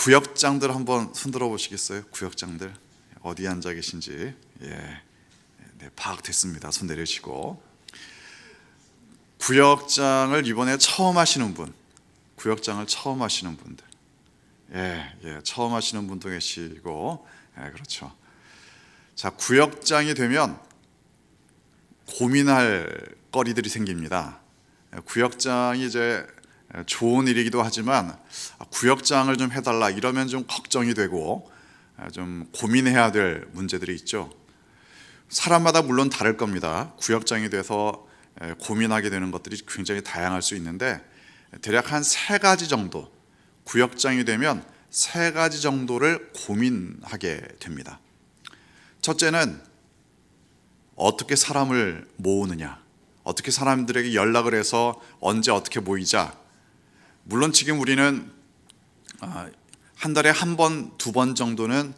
구역장들 한번 손들어 보시겠어요? 구역장들 어디 앉아 계신지. 네, 파악됐습니다. 손 내리시고. 구역장을 이번에 처음 하시는 분, 구역장을 처음 하시는 분들, 처음 하시는 분도 계시고, 그렇죠. 자, 구역장이 되면 고민할 거리들이 생깁니다. 구역장이 이제 좋은 일이기도 하지만 구역장을 좀 해달라 이러면 좀 걱정이 되고 좀 고민해야 될 문제들이 있죠. 사람마다 물론 다를 겁니다. 구역장이 돼서 고민하게 되는 것들이 굉장히 다양할 수 있는데 대략 한 3가지 정도, 구역장이 되면 3가지 정도를 고민하게 됩니다. 첫째는 어떻게 사람을 모으느냐, 어떻게 사람들에게 연락을 해서 언제 어떻게 모이자. 물론 지금 우리는 한 달에 1번, 2번 정도는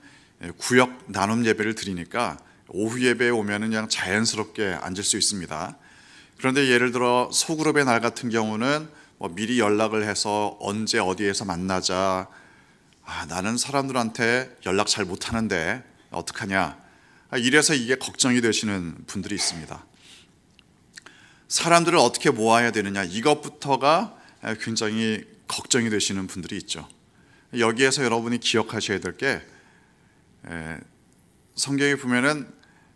구역 나눔 예배를 드리니까 오후 예배에 오면 그냥 자연스럽게 앉을 수 있습니다. 그런데 예를 들어 소그룹의 날 같은 경우는 미리 연락을 해서 언제 어디에서 만나자. 나는 사람들한테 연락 잘 못하는데 어떡하냐. 이래서 이게 걱정이 되시는 분들이 있습니다. 사람들을 어떻게 모아야 되느냐, 이것부터가 굉장히 걱정이 되시는 분들이 있죠. 여기에서 여러분이 기억하셔야 될 게, 성경에 보면은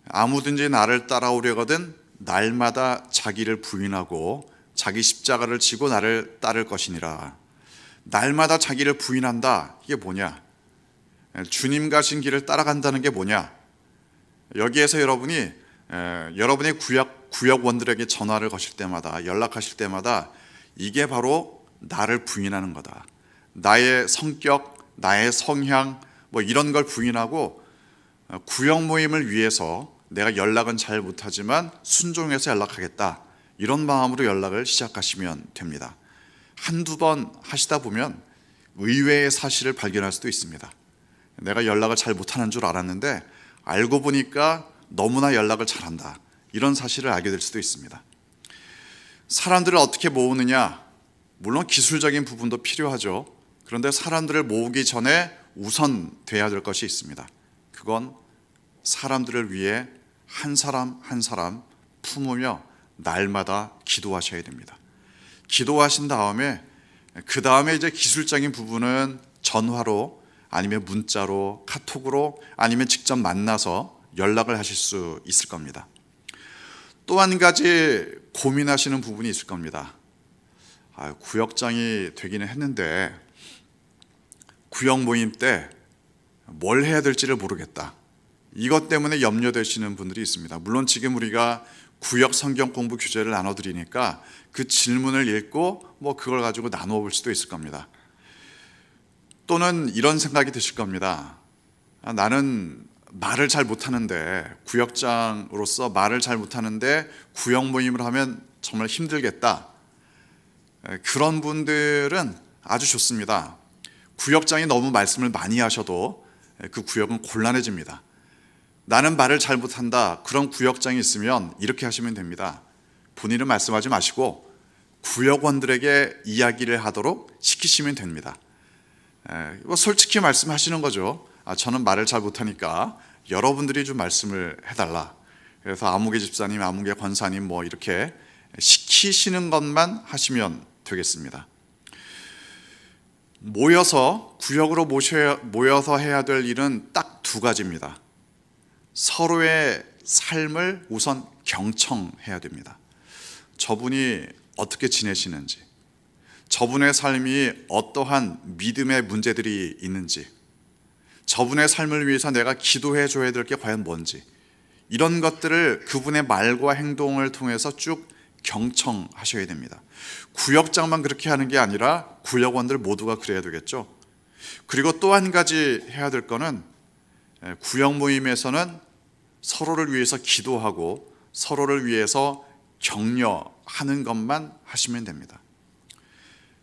아무든지 나를 따라오려거든 날마다 자기를 부인하고 자기 십자가를 지고 나를 따를 것이니라. 날마다 자기를 부인한다. 이게 뭐냐? 주님 가신 길을 따라간다는 게 뭐냐? 여기에서 여러분이 여러분의 구역원들에게 전화를 거실 때마다, 연락하실 때마다 이게 바로 나를 부인하는 거다. 나의 성격, 나의 성향 이런 걸 부인하고 구역 모임을 위해서 내가 연락은 잘 못하지만 순종해서 연락하겠다. 이런 마음으로 연락을 시작하시면 됩니다. 1-2번 하시다 보면 의외의 사실을 발견할 수도 있습니다. 내가 연락을 잘 못하는 줄 알았는데 알고 보니까 너무나 연락을 잘한다. 이런 사실을 알게 될 수도 있습니다. 사람들을 어떻게 모으느냐, 물론 기술적인 부분도 필요하죠. 그런데 사람들을 모으기 전에 우선 돼야 될 것이 있습니다. 그건 사람들을 위해 한 사람 한 사람 품으며 날마다 기도하셔야 됩니다. 기도하신 다음에 그 다음에 이제 기술적인 부분은 전화로 아니면 문자로, 카톡으로 아니면 직접 만나서 연락을 하실 수 있을 겁니다. 또 한 가지 고민하시는 부분이 있을 겁니다. 구역장이 되기는 했는데 구역 모임 때 뭘 해야 될지를 모르겠다. 이것 때문에 염려되시는 분들이 있습니다. 물론 지금 우리가 구역 성경 공부 교재를 나눠드리니까 그 질문을 읽고 그걸 가지고 나누어 볼 수도 있을 겁니다. 또는 이런 생각이 드실 겁니다. 나는 말을 잘 못하는데, 구역장으로서 말을 잘 못하는데 구역 모임을 하면 정말 힘들겠다. 그런 분들은 아주 좋습니다. 구역장이 너무 말씀을 많이 하셔도 그 구역은 곤란해집니다. 나는 말을 잘 못한다. 그런 구역장이 있으면 이렇게 하시면 됩니다. 본인은 말씀하지 마시고 구역원들에게 이야기를 하도록 시키시면 됩니다. 솔직히 말씀하시는 거죠. 저는 말을 잘 못하니까 여러분들이 좀 말씀을 해달라. 그래서 아무개 집사님, 아무개 권사님 이렇게 시키시는 것만 하시면 되겠습니다. 모여서 구역으로 모여서 해야 될 일은 딱 2가지입니다. 서로의 삶을 우선 경청해야 됩니다. 저분이 어떻게 지내시는지, 저분의 삶이 어떠한 믿음의 문제들이 있는지, 저분의 삶을 위해서 내가 기도해 줘야 될 게 과연 뭔지, 이런 것들을 그분의 말과 행동을 통해서 쭉 경청하셔야 됩니다. 구역장만 그렇게 하는 게 아니라 구역원들 모두가 그래야 되겠죠. 그리고 또 한 가지 해야 될 거는 구역 모임에서는 서로를 위해서 기도하고 서로를 위해서 격려하는 것만 하시면 됩니다.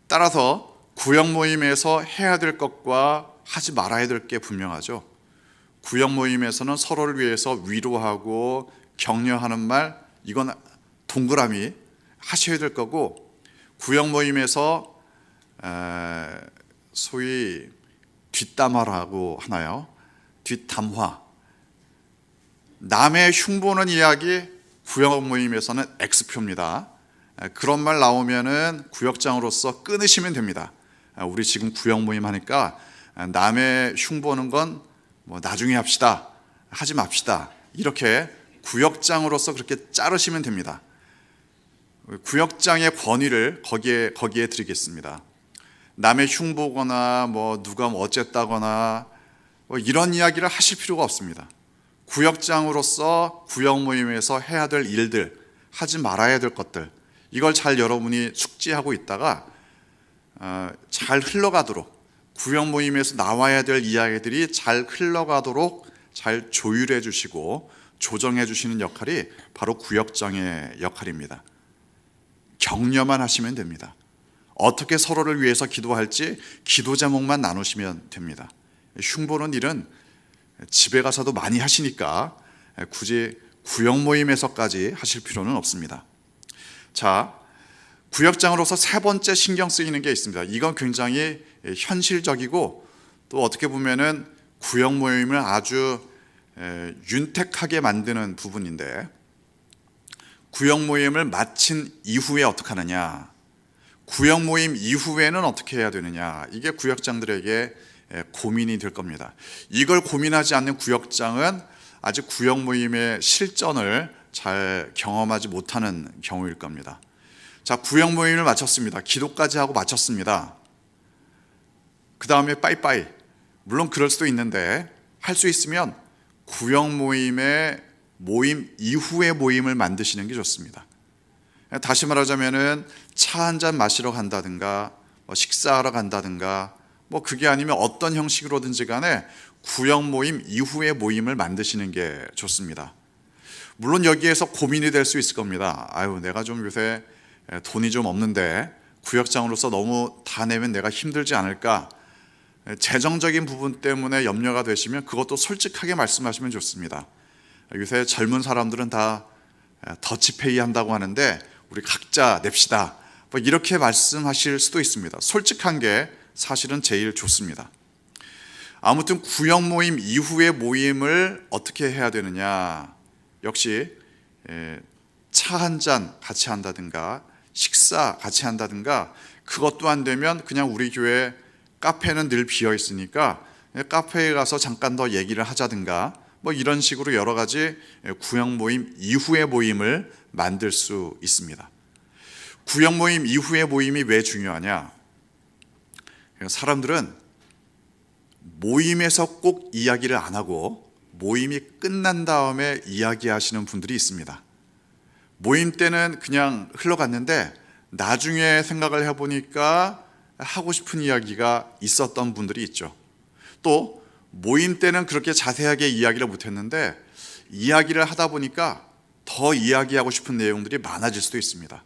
따라서 구역 모임에서 해야 될 것과 하지 말아야 될 게 분명하죠. 구역 모임에서는 서로를 위해서 위로하고 격려하는 말, 이건 동그라미 하셔야 될 거고, 구역 모임에서 소위 뒷담화라고 하나요? 뒷담화. 남의 흉보는 이야기 구역 모임에서는 X표입니다. 그런 말 나오면은 구역장으로서 끊으시면 됩니다. 우리 지금 구역 모임 하니까 남의 흉보는 건 뭐 나중에 합시다, 하지 맙시다, 이렇게 구역장으로서 그렇게 자르시면 됩니다. 구역장의 권위를 거기에 드리겠습니다. 남의 흉보거나 뭐 누가 뭐 어쨌다거나 뭐 이런 이야기를 하실 필요가 없습니다. 구역장으로서 구역 모임에서 해야 될 일들, 하지 말아야 될 것들, 이걸 잘 여러분이 숙지하고 있다가 잘 흘러가도록, 구역 모임에서 나와야 될 이야기들이 잘 흘러가도록 잘 조율해 주시고 조정해 주시는 역할이 바로 구역장의 역할입니다. 격려만 하시면 됩니다. 어떻게 서로를 위해서 기도할지 기도 제목만 나누시면 됩니다. 흉보는 일은 집에 가서도 많이 하시니까 굳이 구역 모임에서까지 하실 필요는 없습니다. 자, 구역장으로서 세 번째 신경 쓰이는 게 있습니다. 이건 굉장히 현실적이고 또 어떻게 보면은 구역 모임을 아주 윤택하게 만드는 부분인데, 구역 모임을 마친 이후에 어떻게 하느냐, 구역 모임 이후에는 어떻게 해야 되느냐, 이게 구역장들에게 고민이 될 겁니다. 이걸 고민하지 않는 구역장은 아직 구역 모임의 실전을 잘 경험하지 못하는 경우일 겁니다. 자, 구역 모임을 마쳤습니다. 기도까지 하고 마쳤습니다. 그 다음에 빠이빠이. 물론 그럴 수도 있는데 할 수 있으면 구역 모임의 모임 이후의 모임을 만드시는 게 좋습니다. 다시 말하자면은 차 한잔 마시러 간다든가 식사하러 간다든가 뭐 그게 아니면 어떤 형식으로든지 간에 구역 모임 이후의 모임을 만드시는 게 좋습니다. 물론 여기에서 고민이 될 수 있을 겁니다. 아유, 내가 좀 요새 돈이 좀 없는데 구역장으로서 너무 다 내면 내가 힘들지 않을까, 재정적인 부분 때문에 염려가 되시면 그것도 솔직하게 말씀하시면 좋습니다. 요새 젊은 사람들은 다 더치페이 한다고 하는데 우리 각자 냅시다, 뭐 이렇게 말씀하실 수도 있습니다. 솔직한 게 사실은 제일 좋습니다. 아무튼 구역 모임 이후의 모임을 어떻게 해야 되느냐, 역시 차 한 잔 같이 한다든가 식사 같이 한다든가, 그것도 안 되면 그냥 우리 교회 카페는 늘 비어 있으니까 카페에 가서 잠깐 더 얘기를 하자든가, 뭐 이런 식으로 여러 가지 구역 모임 이후의 모임을 만들 수 있습니다. 구역 모임 이후의 모임이 왜 중요하냐, 사람들은 모임에서 꼭 이야기를 안 하고 모임이 끝난 다음에 이야기하시는 분들이 있습니다. 모임 때는 그냥 흘러갔는데 나중에 생각을 해보니까 하고 싶은 이야기가 있었던 분들이 있죠. 또 모임 때는 그렇게 자세하게 이야기를 못했는데 이야기를 하다 보니까 더 이야기하고 싶은 내용들이 많아질 수도 있습니다.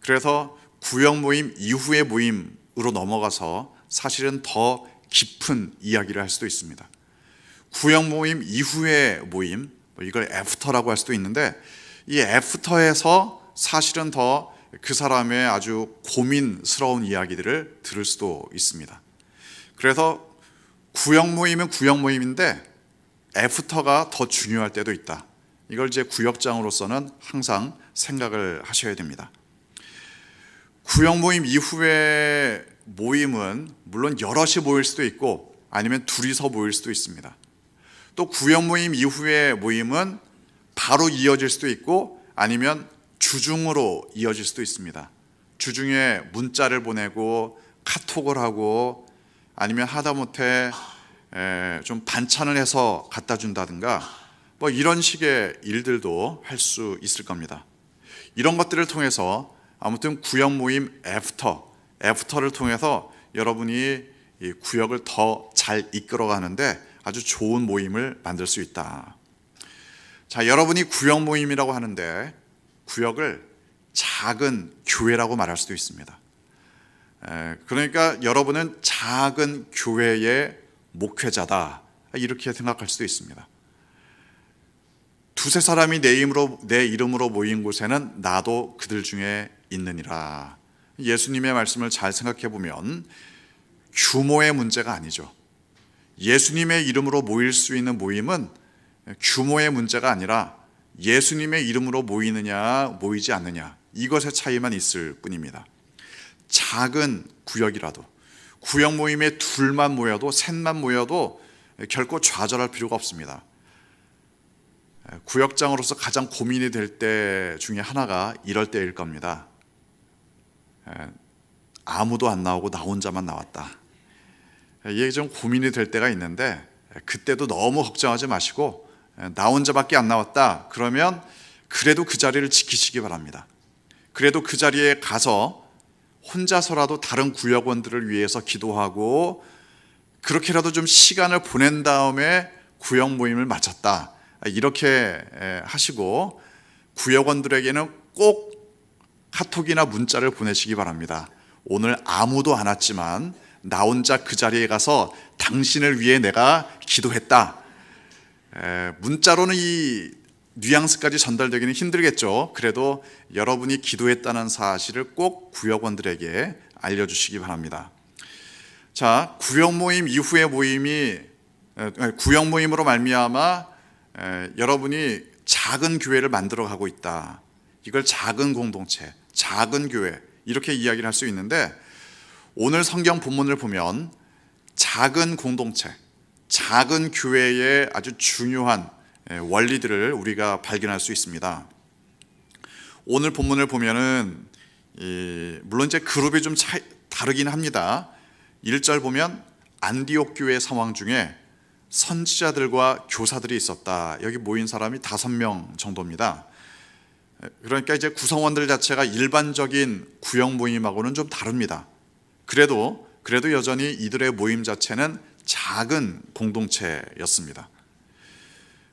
그래서 구역 모임 이후의 모임으로 넘어가서 사실은 더 깊은 이야기를 할 수도 있습니다. 구역 모임 이후의 모임, 이걸 애프터라고 할 수도 있는데, 이 애프터에서 사실은 더 그 사람의 아주 고민스러운 이야기들을 들을 수도 있습니다. 그래서 구역 모임은 구역 모임인데 애프터가 더 중요할 때도 있다. 이걸 이제 구역장으로서는 항상 생각을 하셔야 됩니다. 구역 모임 이후의 모임은 물론 여럿이 모일 수도 있고 아니면 둘이서 모일 수도 있습니다. 또 구역 모임 이후의 모임은 바로 이어질 수도 있고 아니면 주중으로 이어질 수도 있습니다. 주중에 문자를 보내고 카톡을 하고 아니면 하다못해 좀 반찬을 해서 갖다 준다든가 뭐 이런 식의 일들도 할 수 있을 겁니다. 이런 것들을 통해서 아무튼 구역 모임 애프터를 통해서 여러분이 이 구역을 더 잘 이끌어가는데 아주 좋은 모임을 만들 수 있다. 자, 여러분이 구역 모임이라고 하는데 구역을 작은 교회라고 말할 수도 있습니다. 그러니까 여러분은 작은 교회의 목회자다, 이렇게 생각할 수도 있습니다. 두세 사람이 내 이름으로 모인 곳에는 나도 그들 중에 있느니라. 예수님의 말씀을 잘 생각해 보면 규모의 문제가 아니죠. 예수님의 이름으로 모일 수 있는 모임은 규모의 문제가 아니라 예수님의 이름으로 모이느냐 모이지 않느냐, 이것의 차이만 있을 뿐입니다. 작은 구역이라도, 구역 모임에 둘만 모여도 셋만 모여도 결코 좌절할 필요가 없습니다. 구역장으로서 가장 고민이 될 때 중에 하나가 이럴 때일 겁니다. 아무도 안 나오고 나 혼자만 나왔다. 이게 좀 고민이 될 때가 있는데, 그때도 너무 걱정하지 마시고 나 혼자밖에 안 나왔다 그러면 그래도 그 자리를 지키시기 바랍니다. 그래도 그 자리에 가서 혼자서라도 다른 구역원들을 위해서 기도하고 그렇게라도 좀 시간을 보낸 다음에 구역 모임을 마쳤다, 이렇게 하시고 구역원들에게는 꼭 카톡이나 문자를 보내시기 바랍니다. 오늘 아무도 안 왔지만 나 혼자 그 자리에 가서 당신을 위해 내가 기도했다. 문자로는 이 뉘앙스까지 전달되기는 힘들겠죠. 그래도 여러분이 기도했다는 사실을 꼭 구역원들에게 알려주시기 바랍니다. 자, 구역 모임 이후의 모임이, 구역 모임으로 말미암아 여러분이 작은 교회를 만들어가고 있다. 이걸 작은 공동체, 작은 교회, 이렇게 이야기를 할 수 있는데, 오늘 성경 본문을 보면 작은 공동체, 작은 교회의 아주 중요한 원리들을 우리가 발견할 수 있습니다. 오늘 본문을 보면은 물론 이제 그룹이 좀 다르긴 합니다. 1절 보면 안디옥 교회 상황 중에 선지자들과 교사들이 있었다. 여기 모인 사람이 5명 정도입니다. 그러니까 이제 구성원들 자체가 일반적인 구역 모임하고는 좀 다릅니다. 그래도 여전히 이들의 모임 자체는 작은 공동체였습니다.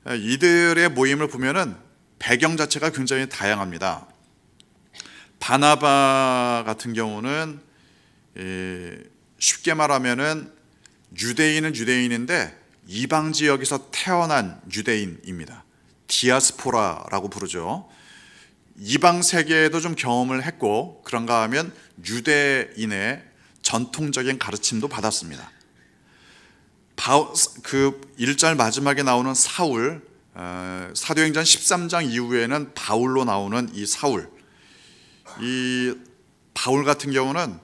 이들의 모임을 보면은 배경 자체가 굉장히 다양합니다. 바나바 같은 경우는 쉽게 말하면은 유대인은 유대인인데 이방 지역에서 태어난 유대인입니다. 디아스포라라고 부르죠. 이방 세계에도 좀 경험을 했고, 그런가 하면 유대인의 전통적인 가르침도 받았습니다. 그 1절 마지막에 나오는 사울, 사도행전 13장 이후에는 바울로 나오는 이 사울, 이 바울 같은 경우는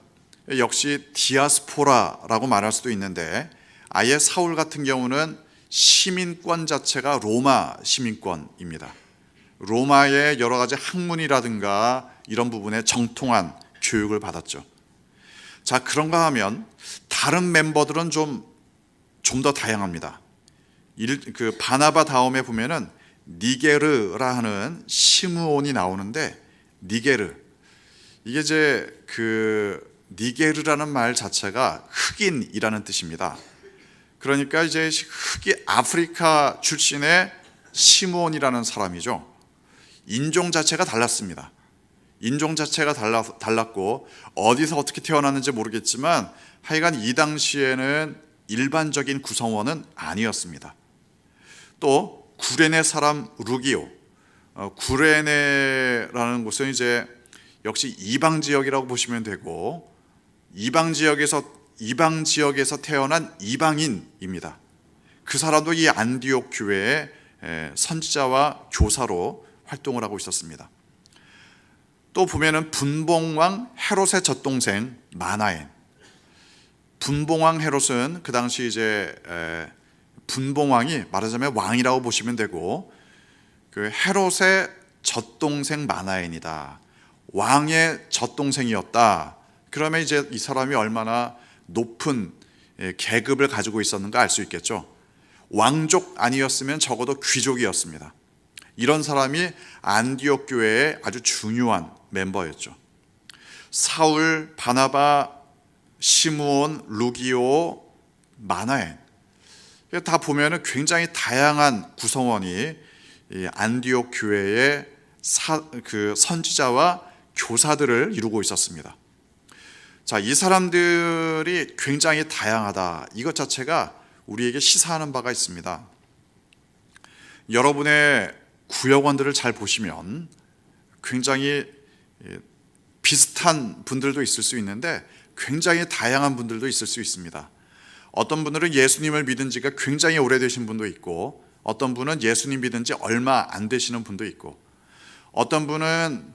역시 디아스포라라고 말할 수도 있는데, 아예 사울 같은 경우는 시민권 자체가 로마 시민권입니다. 로마의 여러 가지 학문이라든가 이런 부분에 정통한 교육을 받았죠. 자, 그런가 하면 다른 멤버들은 좀 더 다양합니다. 그 바나바 다음에 보면은 니게르라 하는 시므온이 나오는데, 니게르, 이게 이제 그 니게르라는 말 자체가 흑인이라는 뜻입니다. 그러니까 이제 아프리카 출신의 시므온이라는 사람이죠. 인종 자체가 달랐습니다. 인종 자체가 달랐고 어디서 어떻게 태어났는지 모르겠지만 하여간 이 당시에는 일반적인 구성원은 아니었습니다. 또 구레네 사람 루기오, 구레네라는 곳은 이제 역시 이방 지역이라고 보시면 되고, 이방 지역에서 태어난 이방인입니다. 그 사람도 이 안디옥 교회의 선지자와 교사로 활동을 하고 있었습니다. 또 보면은 분봉왕 헤롯의 젖동생 마나엔, 분봉왕 헤롯은 그 당시 이제 분봉왕이 말하자면 왕이라고 보시면 되고, 그 헤롯의 젖동생 마나엔이다. 왕의 젖동생이었다. 그러면 이제 이 사람이 얼마나 높은 계급을 가지고 있었는가 알 수 있겠죠. 왕족 아니었으면 적어도 귀족이었습니다. 이런 사람이 안디옥 교회의 아주 중요한 멤버였죠. 사울, 바나바, 시므온, 루기오, 마나엔, 다 보면은 굉장히 다양한 구성원이 이 안디옥 교회의 그 선지자와 교사들을 이루고 있었습니다. 자, 이 사람들이 굉장히 다양하다. 이것 자체가 우리에게 시사하는 바가 있습니다. 여러분의 구역원들을 잘 보시면 굉장히 비슷한 분들도 있을 수 있는데 굉장히 다양한 분들도 있을 수 있습니다. 어떤 분들은 예수님을 믿은 지가 굉장히 오래되신 분도 있고, 어떤 분은 예수님 믿은 지 얼마 안 되시는 분도 있고, 어떤 분은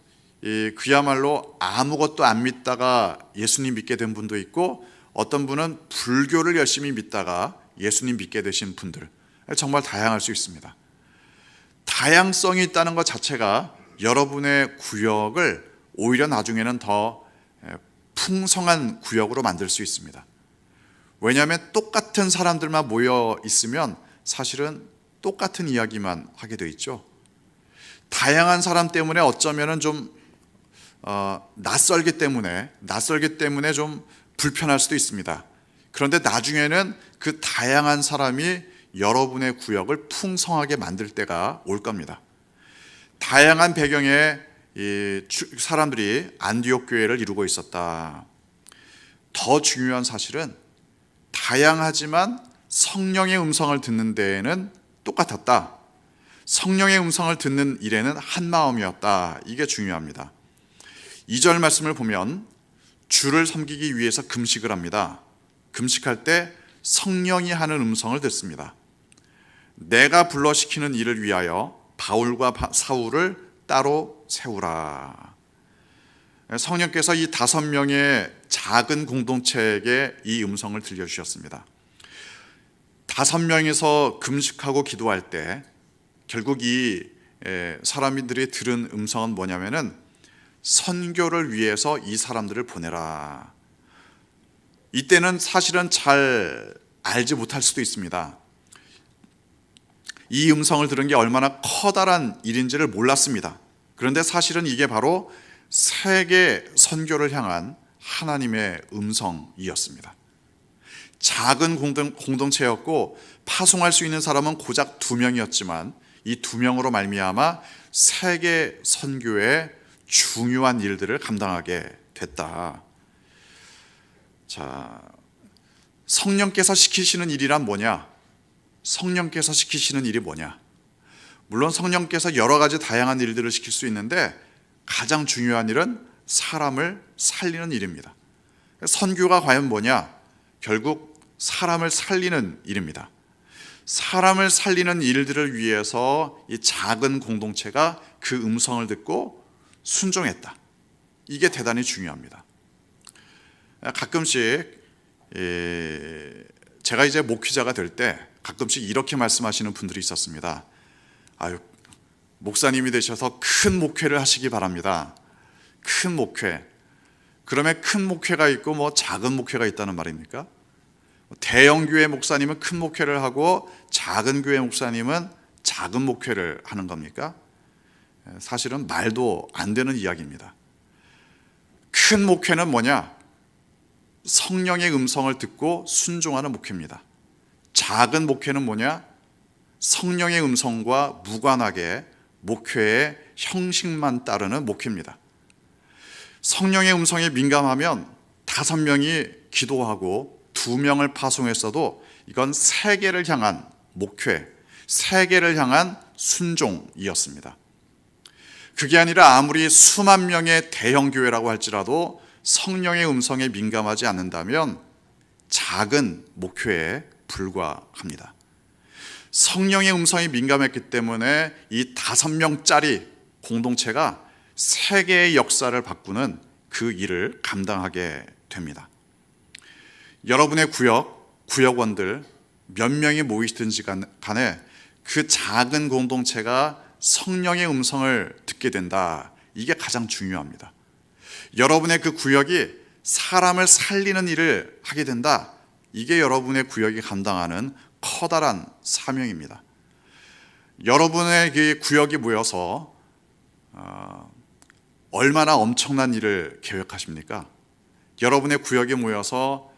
그야말로 아무것도 안 믿다가 예수님 믿게 된 분도 있고, 어떤 분은 불교를 열심히 믿다가 예수님 믿게 되신 분들, 정말 다양할 수 있습니다. 다양성이 있다는 것 자체가 여러분의 구역을 오히려 나중에는 더 풍성한 구역으로 만들 수 있습니다. 왜냐하면 똑같은 사람들만 모여 있으면 사실은 똑같은 이야기만 하게 돼 있죠. 다양한 사람 때문에 어쩌면은 좀 낯설기 때문에 좀 불편할 수도 있습니다. 그런데 나중에는 그 다양한 사람이 여러분의 구역을 풍성하게 만들 때가 올 겁니다. 다양한 배경의 이 사람들이 안디옥 교회를 이루고 있었다. 더 중요한 사실은 다양하지만 성령의 음성을 듣는 데에는 똑같았다. 성령의 음성을 듣는 일에는 한 마음이었다. 이게 중요합니다. 2절 말씀을 보면 주를 섬기기 위해서 금식을 합니다. 금식할 때 성령이 하는 음성을 듣습니다. 내가 불러시키는 일을 위하여 바울과 사울을 따로 세우라. 성령께서 이 5명의 작은 공동체에게 이 음성을 들려주셨습니다. 5명이서 금식하고 기도할 때 결국 이 사람들이 들은 음성은 뭐냐면은 선교를 위해서 이 사람들을 보내라. 이때는 사실은 잘 알지 못할 수도 있습니다. 이 음성을 들은 게 얼마나 커다란 일인지를 몰랐습니다. 그런데 사실은 이게 바로 세계 선교를 향한 하나님의 음성이었습니다. 작은 공동체였고 파송할 수 있는 사람은 고작 2명이었지만 이 2명으로 말미암아 세계 선교의 중요한 일들을 감당하게 됐다. 자, 성령께서 시키시는 일이란 뭐냐? 성령께서 시키시는 일이 뭐냐? 물론 성령께서 여러 가지 다양한 일들을 시킬 수 있는데 가장 중요한 일은 사람을 살리는 일입니다. 선교가 과연 뭐냐? 결국 사람을 살리는 일입니다. 사람을 살리는 일들을 위해서 이 작은 공동체가 그 음성을 듣고 순종했다. 이게 대단히 중요합니다. 가끔씩 제가 이제 목회자가 될 때 가끔씩 이렇게 말씀하시는 분들이 있었습니다. 아유, 목사님이 되셔서 큰 목회를 하시기 바랍니다. 큰 목회. 그러면 큰 목회가 있고 뭐 작은 목회가 있다는 말입니까? 대형 교회 목사님은 큰 목회를 하고 작은 교회 목사님은 작은 목회를 하는 겁니까? 사실은 말도 안 되는 이야기입니다. 큰 목회는 뭐냐? 성령의 음성을 듣고 순종하는 목회입니다. 작은 목회는 뭐냐? 성령의 음성과 무관하게 목회의 형식만 따르는 목회입니다. 성령의 음성에 민감하면 5명이 기도하고 2명을 파송했어도 이건 세계를 향한 목회, 세계를 향한 순종이었습니다. 그게 아니라 아무리 수만 명의 대형 교회라고 할지라도 성령의 음성에 민감하지 않는다면 작은 목회에 불과합니다. 성령의 음성이 민감했기 때문에 이 5명짜리 공동체가 세계의 역사를 바꾸는 그 일을 감당하게 됩니다. 여러분의 구역원들 몇 명이 모이시든지 간에 그 작은 공동체가 성령의 음성을 듣게 된다. 이게 가장 중요합니다. 여러분의 그 구역이 사람을 살리는 일을 하게 된다. 이게 여러분의 구역이 감당하는 커다란 사명입니다. 여러분의 그 구역이 모여서 얼마나 엄청난 일을 계획하십니까? 여러분의 구역에 모여서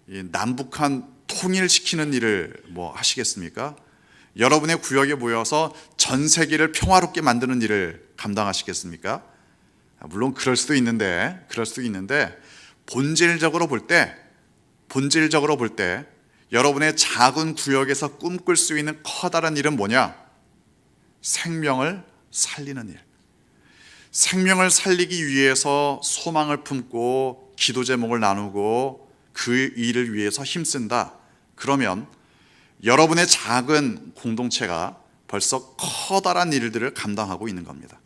남북한 통일시키는 일을 뭐 하시겠습니까? 여러분의 구역에 모여서 전 세계를 평화롭게 만드는 일을 감당하시겠습니까? 물론 그럴 수도 있는데 본질적으로 볼 때 여러분의 작은 구역에서 꿈꿀 수 있는 커다란 일은 뭐냐? 생명을 살리는 일. 생명을 살리기 위해서 소망을 품고 기도 제목을 나누고 그 일을 위해서 힘쓴다. 그러면 여러분의 작은 공동체가 벌써 커다란 일들을 감당하고 있는 겁니다.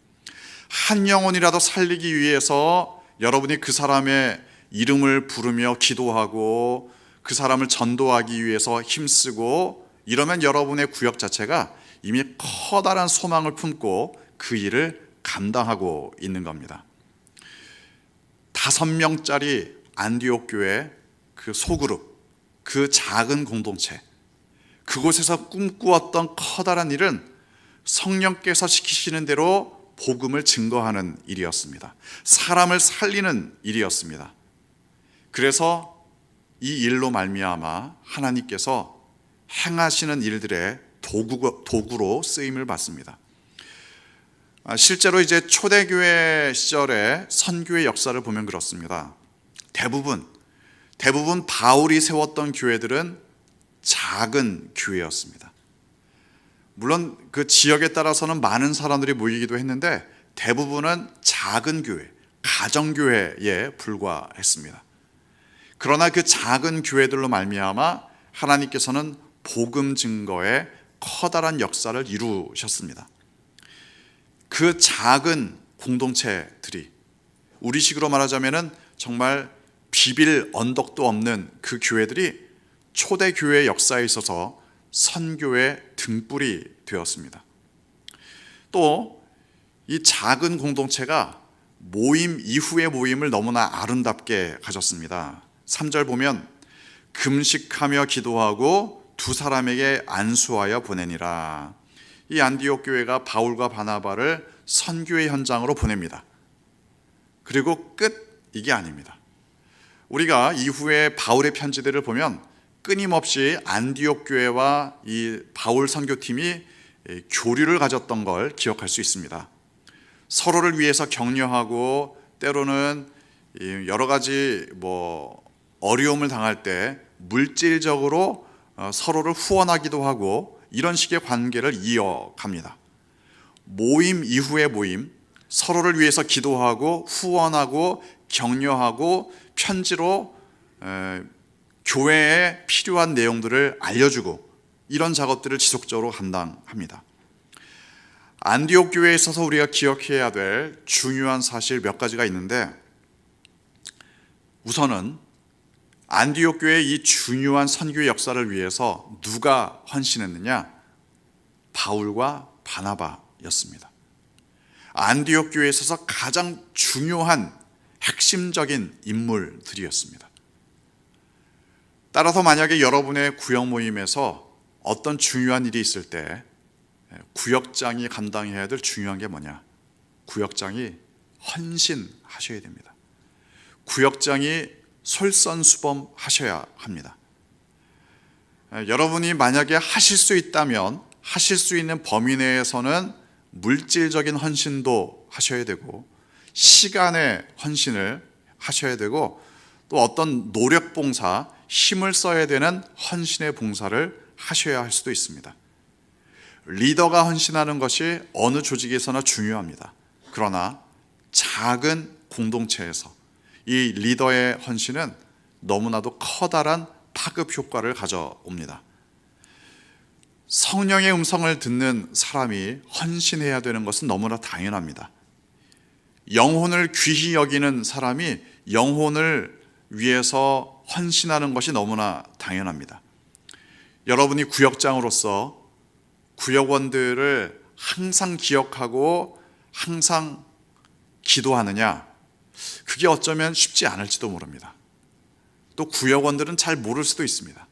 한 영혼이라도 살리기 위해서 여러분이 그 사람의 이름을 부르며 기도하고 그 사람을 전도하기 위해서 힘쓰고 이러면 여러분의 구역 자체가 이미 커다란 소망을 품고 그 일을 감당하고 있는 겁니다. 5명짜리 안디옥 교회 그 소그룹, 그 작은 공동체, 그곳에서 꿈꾸었던 커다란 일은 성령께서 시키시는 대로 복음을 증거하는 일이었습니다. 사람을 살리는 일이었습니다. 그래서 이 일로 말미암아 하나님께서 행하시는 일들의 도구로 쓰임을 받습니다. 실제로 이제 초대교회 시절의 선교의 역사를 보면 그렇습니다. 대부분 바울이 세웠던 교회들은 작은 교회였습니다. 물론 그 지역에 따라서는 많은 사람들이 모이기도 했는데 대부분은 작은 교회, 가정교회에 불과했습니다. 그러나 그 작은 교회들로 말미암아 하나님께서는 복음 증거에 커다란 역사를 이루셨습니다. 그 작은 공동체들이 우리식으로 말하자면은 정말 비빌 언덕도 없는 그 교회들이 초대교회 역사에 있어서 선교의 등불이 되었습니다. 또 이 작은 공동체가 모임 이후의 모임을 너무나 아름답게 가졌습니다. 3절 보면 금식하며 기도하고 두 사람에게 안수하여 보내니라. 이 안디옥 교회가 바울과 바나바를 선교의 현장으로 보냅니다. 그리고 끝, 이게 아닙니다. 우리가 이후에 바울의 편지들을 보면 끊임없이 안디옥 교회와 이 바울 선교팀이 교류를 가졌던 걸 기억할 수 있습니다. 서로를 위해서 격려하고 때로는 여러 가지 어려움을 당할 때 물질적으로 서로를 후원하기도 하고 이런 식의 관계를 이어갑니다. 모임 이후의 모임, 서로를 위해서 기도하고 후원하고 격려하고 편지로 교회에 필요한 내용들을 알려주고 이런 작업들을 지속적으로 감당합니다. 안디옥 교회에 있어서 우리가 기억해야 될 중요한 사실 몇 가지가 있는데, 우선은 안디옥 교회의 이 중요한 선교의 역사를 위해서 누가 헌신했느냐? 바울과 바나바였습니다. 안디옥 교회에 있어서 가장 중요한 핵심적인 인물들이었습니다. 따라서 만약에 여러분의 구역 모임에서 어떤 중요한 일이 있을 때 구역장이 감당해야 될 중요한 게 뭐냐? 구역장이 헌신하셔야 됩니다. 구역장이 솔선수범하셔야 합니다. 여러분이 만약에 하실 수 있다면 하실 수 있는 범위 내에서는 물질적인 헌신도 하셔야 되고 시간의 헌신을 하셔야 되고 또 어떤 노력 봉사, 힘을 써야 되는 헌신의 봉사를 하셔야 할 수도 있습니다. 리더가 헌신하는 것이 어느 조직에서나 중요합니다. 그러나 작은 공동체에서 이 리더의 헌신은 너무나도 커다란 파급 효과를 가져옵니다. 성령의 음성을 듣는 사람이 헌신해야 되는 것은 너무나 당연합니다. 영혼을 귀히 여기는 사람이 영혼을 위해서 헌신하는 것이 너무나 당연합니다. 여러분이 구역장으로서 구역원들을 항상 기억하고 항상 기도하느냐? 그게 어쩌면 쉽지 않을지도 모릅니다. 또 구역원들은 잘 모를 수도 있습니다.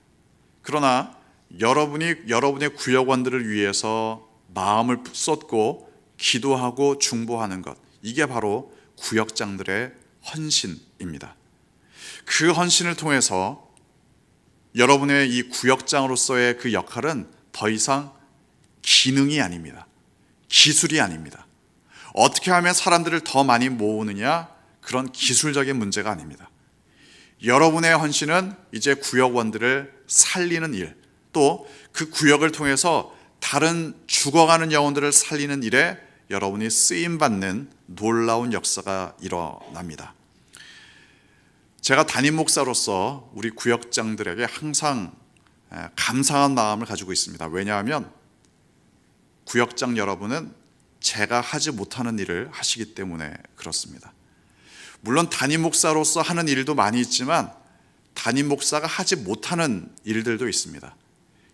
그러나 여러분의 구역원들을 위해서 마음을 쏟고 기도하고 중보하는 것, 이게 바로 구역장들의 헌신입니다. 그 헌신을 통해서 여러분의 이 구역장으로서의 그 역할은 더 이상 기능이 아닙니다. 기술이 아닙니다. 어떻게 하면 사람들을 더 많이 모으느냐, 그런 기술적인 문제가 아닙니다. 여러분의 헌신은 이제 구역원들을 살리는 일, 또 그 구역을 통해서 다른 죽어가는 영혼들을 살리는 일에 여러분이 쓰임받는 놀라운 역사가 일어납니다. 제가 담임 목사로서 우리 구역장들에게 항상 감사한 마음을 가지고 있습니다. 왜냐하면 구역장 여러분은 제가 하지 못하는 일을 하시기 때문에 그렇습니다. 물론 담임 목사로서 하는 일도 많이 있지만 담임 목사가 하지 못하는 일들도 있습니다.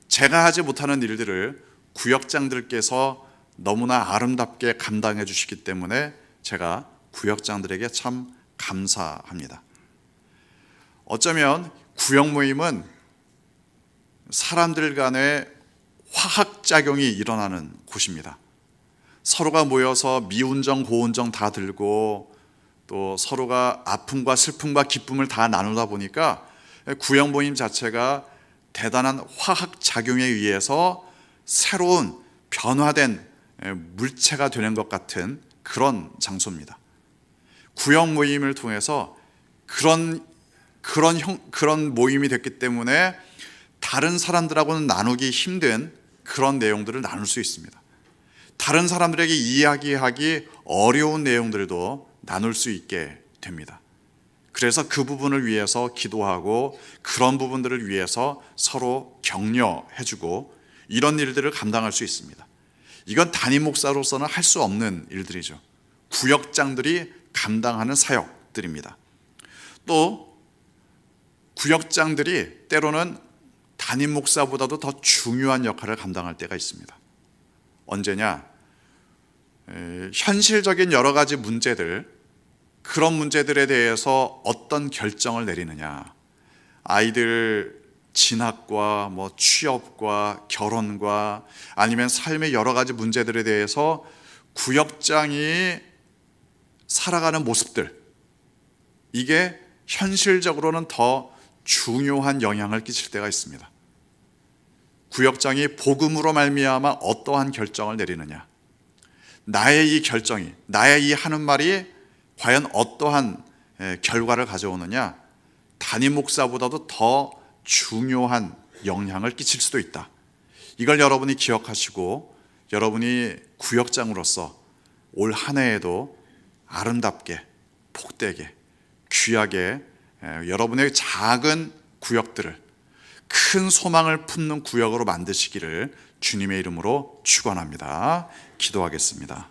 제가 하지 못하는 일들을 구역장들께서 너무나 아름답게 감당해 주시기 때문에 제가 구역장들에게 참 감사합니다. 어쩌면 구역 모임은 사람들 간의 화학작용이 일어나는 곳입니다. 서로가 모여서 미운정 고운정 다 들고 또 서로가 아픔과 슬픔과 기쁨을 다 나누다 보니까 구역 모임 자체가 대단한 화학작용에 의해서 새로운 변화된 물체가 되는 것 같은 그런 장소입니다. 구역 모임을 통해서 그런 모임이 됐기 때문에 다른 사람들하고는 나누기 힘든 그런 내용들을 나눌 수 있습니다. 다른 사람들에게 이야기하기 어려운 내용들도 나눌 수 있게 됩니다. 그래서 그 부분을 위해서 기도하고 그런 부분들을 위해서 서로 격려해주고 이런 일들을 감당할 수 있습니다. 이건 담임 목사로서는 할 수 없는 일들이죠. 구역장들이 감당하는 사역들입니다. 또 구역장들이 때로는 담임 목사보다도 더 중요한 역할을 감당할 때가 있습니다. 언제냐? 현실적인 여러 가지 문제들, 그런 문제들에 대해서 어떤 결정을 내리느냐, 아이들 진학과 취업과 결혼과 아니면 삶의 여러 가지 문제들에 대해서 구역장이 살아가는 모습들, 이게 현실적으로는 더 중요한 영향을 끼칠 때가 있습니다. 구역장이 복음으로 말미암아 어떠한 결정을 내리느냐, 나의 이 결정이, 나의 이 하는 말이 과연 어떠한 결과를 가져오느냐, 담임 목사보다도 더 중요한 영향을 끼칠 수도 있다. 이걸 여러분이 기억하시고 여러분이 구역장으로서 올 한 해에도 아름답게, 복되게, 귀하게 여러분의 작은 구역들을 큰 소망을 품는 구역으로 만드시기를 주님의 이름으로 축원합니다. 기도하겠습니다.